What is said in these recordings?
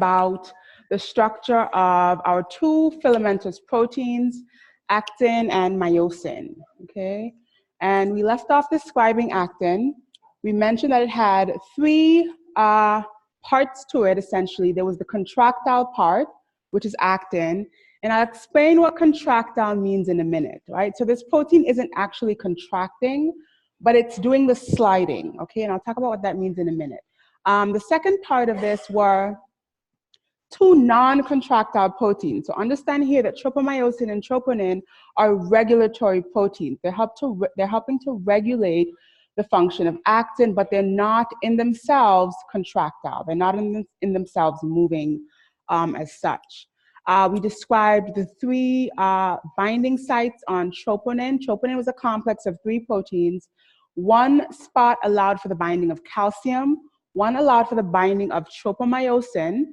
about the structure of our two filamentous proteins, actin and myosin, okay? And we left off describing actin. We mentioned that it had three parts to it, essentially. There was the contractile part, which is actin, and I'll explain what contractile means in a minute, right? So this protein isn't actually contracting, but it's doing the sliding, okay? And I'll talk about what that means in a minute. The second part of this were two non-contractile proteins. So understand here that tropomyosin and troponin are regulatory proteins. They're helping to regulate the function of actin, but they're not in themselves contractile. They're not in themselves moving as such. We described the three binding sites on troponin. Troponin was a complex of three proteins. One spot allowed for the binding of calcium, one allowed for the binding of tropomyosin,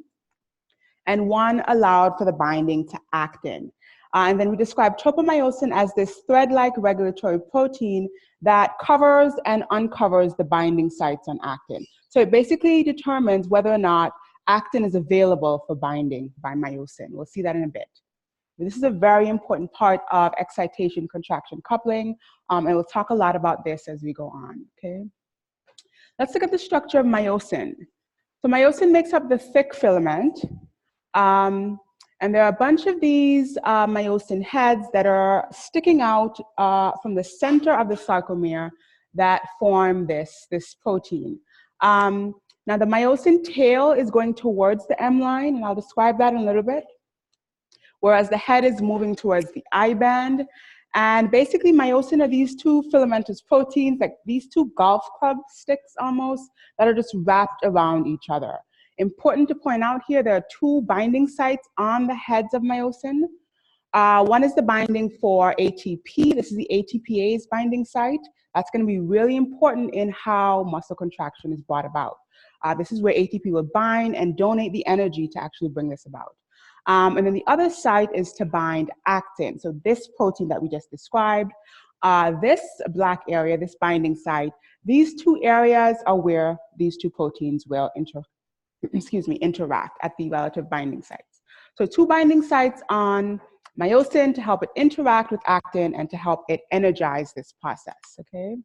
and one allowed for the binding to actin. And then we described tropomyosin as this thread-like regulatory protein that covers and uncovers the binding sites on actin. So it basically determines whether or not actin is available for binding by myosin. We'll see that in a bit. This is a very important part of excitation-contraction coupling, and we'll talk a lot about this as we go on, okay? Let's look at the structure of myosin. So myosin makes up the thick filament, and there are a bunch of these myosin heads that are sticking out from the center of the sarcomere that form this protein. Now the myosin tail is going towards the M line, and I'll describe that in a little bit, whereas the head is moving towards the I band. And basically myosin are these two filamentous proteins, like these two golf club sticks almost, that are just wrapped around each other. Important to point out here, there are two binding sites on the heads of myosin. One is the binding for ATP. This is the ATPase binding site. That's going to be really important in how muscle contraction is brought about. This is where ATP will bind and donate the energy to actually bring this about. And then the other site is to bind actin. So this protein that we just described, this black area, this binding site, these two areas are where these two proteins will interact at the relative binding sites. So two binding sites on myosin to help it interact with actin and to help it energize this process, okay?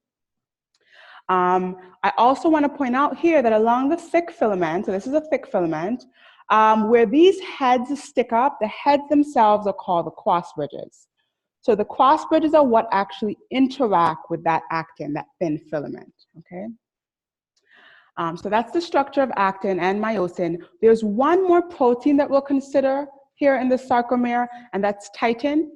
I also want to point out here that along the thick filament, so this is a thick filament, where these heads stick up, the heads themselves are called the cross bridges. So the cross bridges are what actually interact with that actin, that thin filament, okay? So that's the structure of actin and myosin. There's one more protein that we'll consider here in the sarcomere, and that's titin.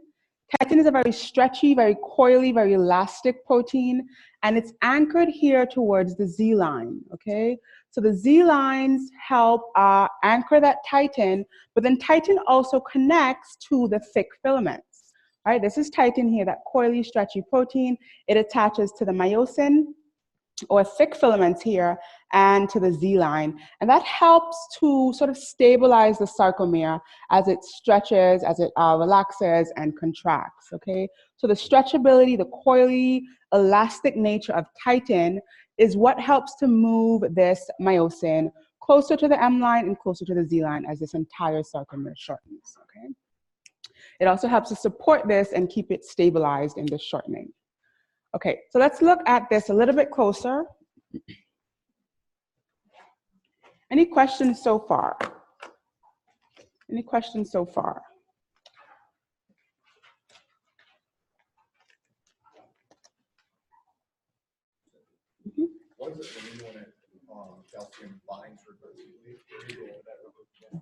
Titin is a very stretchy, very coily, very elastic protein, and it's anchored here towards the Z line, okay? So the Z lines help anchor that titin, but then titin also connects to the thick filaments, right? This is titin here, that coily, stretchy protein. It attaches to the myosin, or thick filaments here, and to the Z line. And that helps to sort of stabilize the sarcomere as it stretches, as it relaxes and contracts, okay? So the stretchability, the coily, elastic nature of titin is what helps to move this myosin closer to the M line and closer to the Z line as this entire sarcomere shortens, okay? It also helps to support this and keep it stabilized in this shortening. Okay, so let's look at this a little bit closer. Any questions so far? Any questions so far? What is it when you want to calcium binds reversibly?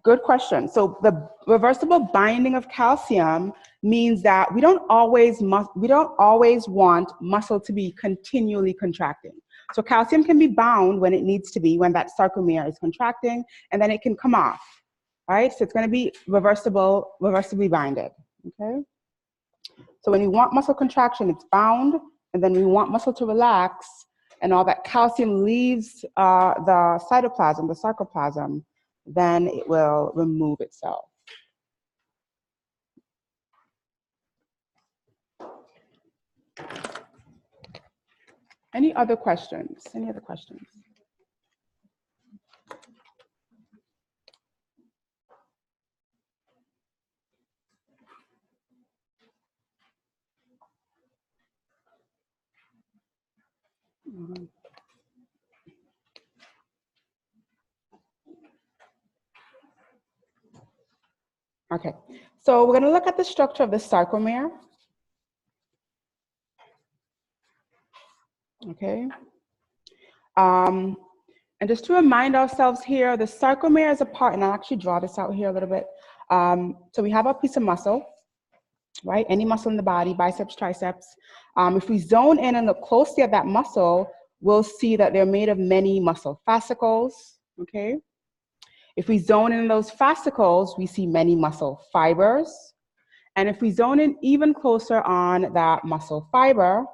Good question. So the reversible binding of calcium means that we don't always want muscle to be continually contracting. So calcium can be bound when it needs to be, when that sarcomere is contracting, and then it can come off, right? So it's going to be reversibly binded, okay? So when you want muscle contraction, it's bound, and then we want muscle to relax, and all that calcium leaves the cytoplasm, the sarcoplasm, then it will remove itself. Any other questions? Any other questions? Okay, so we're going to look at the structure of the sarcomere. Okay. And just to remind ourselves here, the sarcomere is a part, and I'll actually draw this out here a little bit. So we have a piece of muscle, right? Any muscle in the body, biceps, triceps. If we zone in and look closely at that muscle, we'll see that they're made of many muscle fascicles, okay? If we zone in those fascicles, we see many muscle fibers. And if we zone in even closer on that muscle fiber,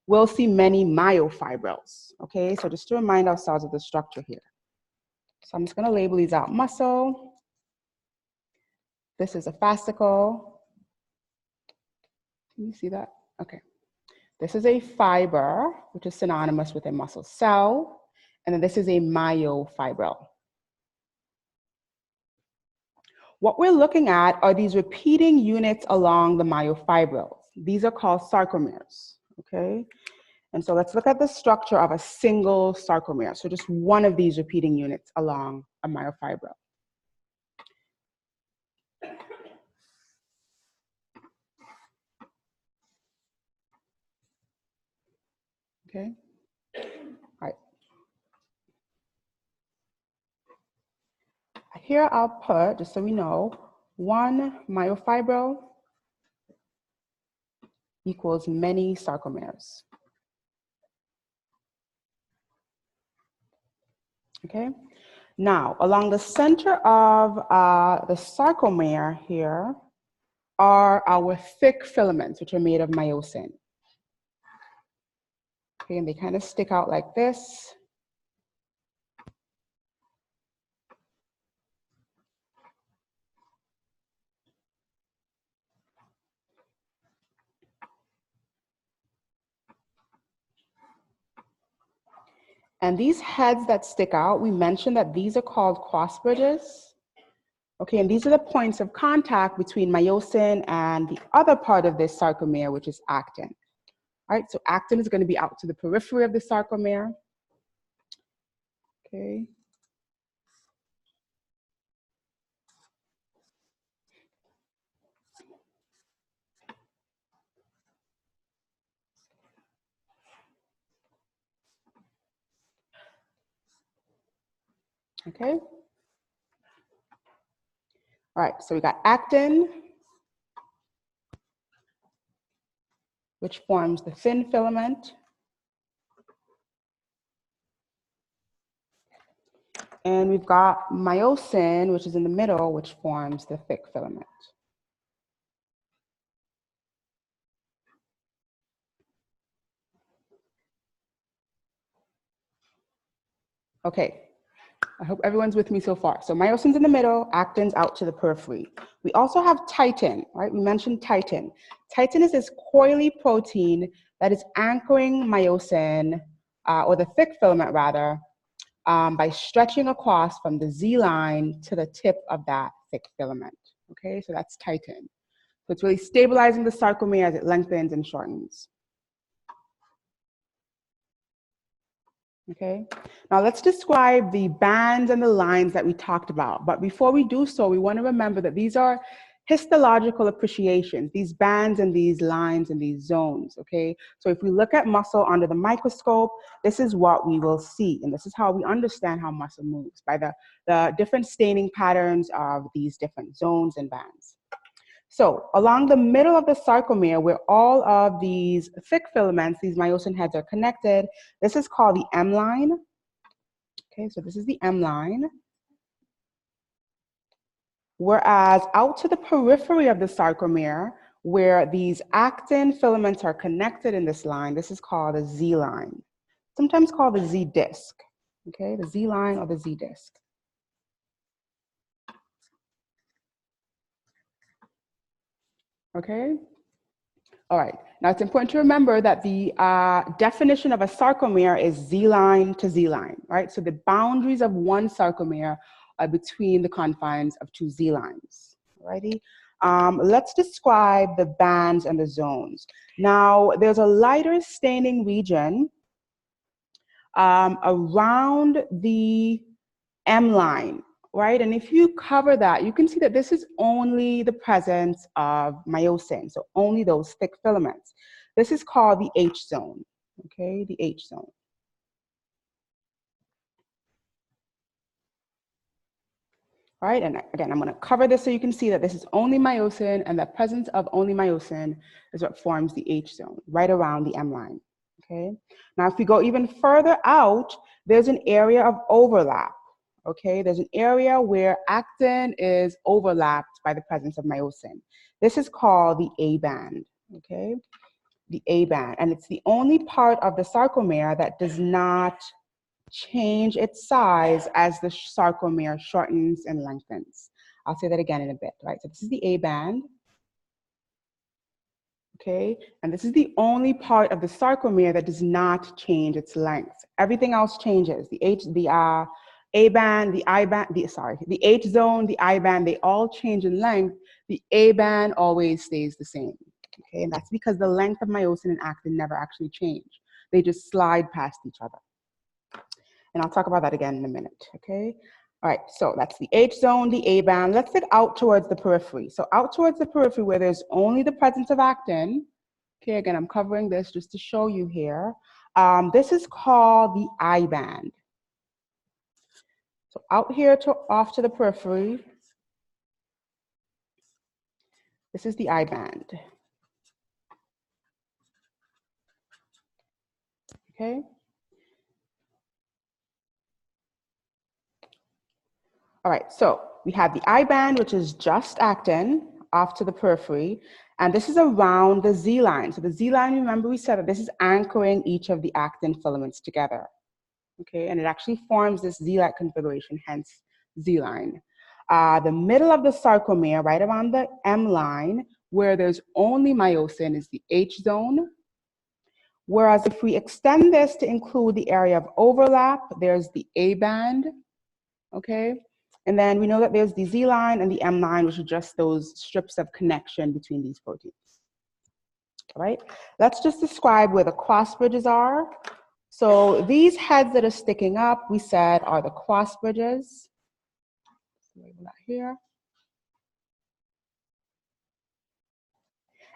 we'll see many myofibrils, okay? So just to remind ourselves of the structure here. So I'm just gonna label these out. Muscle, this is a fascicle. Can you see that? Okay. This is a fiber, which is synonymous with a muscle cell. And then this is a myofibril. What we're looking at are these repeating units along the myofibrils. These are called sarcomeres, okay? And so let's look at the structure of a single sarcomere. So just one of these repeating units along a myofibril. Okay, all right. Here I'll put, just so we know, one myofibril equals many sarcomeres. Okay, now along the center of the sarcomere here are our thick filaments, which are made of myosin. Okay, and they kind of stick out like this. And these heads that stick out, we mentioned that these are called cross bridges. Okay, and these are the points of contact between myosin and the other part of this sarcomere, which is actin. All right, so actin is going to be out to the periphery of the sarcomere. Okay. Okay. All right, so we got actin, which forms the thin filament. And we've got myosin, which is in the middle, which forms the thick filament. Okay, I hope everyone's with me so far. So myosin's in the middle, actin's out to the periphery. We also have titin, right? We mentioned titin. Titin is this coily protein that is anchoring myosin, or the thick filament rather, by stretching across from the Z line to the tip of that thick filament. Okay, so that's titin. So it's really stabilizing the sarcomere as it lengthens and shortens. Okay, now let's describe the bands and the lines that we talked about. But before we do so, we want to remember that these are histological appreciations, these bands and these lines and these zones, okay? So if we look at muscle under the microscope, this is what we will see. And this is how we understand how muscle moves, by the different staining patterns of these different zones and bands. So along the middle of the sarcomere, where all of these thick filaments, these myosin heads are connected, this is called the M line. Okay, so this is the M line. Whereas out to the periphery of the sarcomere, where these actin filaments are connected in this line, this is called the Z line, sometimes called the Z disc. Okay, the Z line or the Z disc. Okay. All right, now it's important to remember that the definition of a sarcomere is Z line to Z line, right? So the boundaries of one sarcomere are between the confines of two Z lines, alrighty? Let's describe the bands and the zones. Now, there's a lighter staining region around the M line, right? And if you cover that, you can see that this is only the presence of myosin, so only those thick filaments. This is called the H zone, okay, the H zone. All right, and again, I'm gonna cover this so you can see that this is only myosin, and the presence of only myosin is what forms the H zone, right around the M line, okay? Now, if we go even further out, there's an area of overlap, okay? There's an area where actin is overlapped by the presence of myosin. This is called the A band, okay? The A band, and it's the only part of the sarcomere that does not change its size as the sarcomere shortens and lengthens. I'll say that again in a bit, right? So this is the A band, okay? And this is the only part of the sarcomere that does not change its length. Everything else changes. The A band, the I band, the H zone, the I band, they all change in length. The A band always stays the same, okay? And that's because the length of myosin and actin never actually change. They just slide past each other. And I'll talk about that again in a minute, okay? All right, so that's the H zone, the A band. Let's get out towards the periphery. So out towards the periphery where there's only the presence of actin, okay, again, I'm covering this just to show you here. This is called the I band. So out here off to the periphery, this is the I band, okay? All right, so we have the I band, which is just actin, off to the periphery, and this is around the Z line. So the Z line, remember we said that this is anchoring each of the actin filaments together, okay? And it actually forms this Z-like configuration, hence Z line. The middle of the sarcomere, right around the M line, where there's only myosin, is the H zone. Whereas if we extend this to include the area of overlap, there's the A band, okay? And then we know that there's the Z line and the M line, which are just those strips of connection between these proteins. All right, let's just describe where the cross bridges are. So these heads that are sticking up, we said, are the cross bridges. Label that here.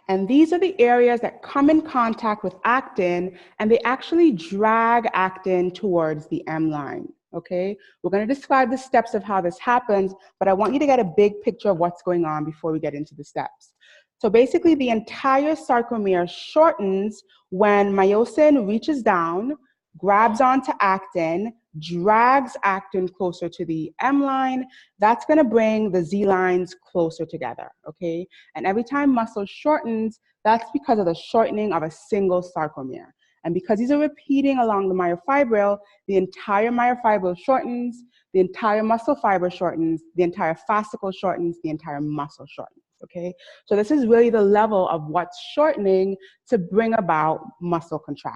And these are the areas that come in contact with actin, and they actually drag actin towards the M line. Okay, we're going to describe the steps of how this happens, but I want you to get a big picture of what's going on before we get into the steps. So basically, the entire sarcomere shortens when myosin reaches down, grabs onto actin, drags actin closer to the M line. That's going to bring the Z lines closer together, okay? And every time muscle shortens, that's because of the shortening of a single sarcomere. And because these are repeating along the myofibril, the entire myofibril shortens, the entire muscle fiber shortens, the entire fascicle shortens, the entire muscle shortens, okay? So this is really the level of what's shortening to bring about muscle contraction.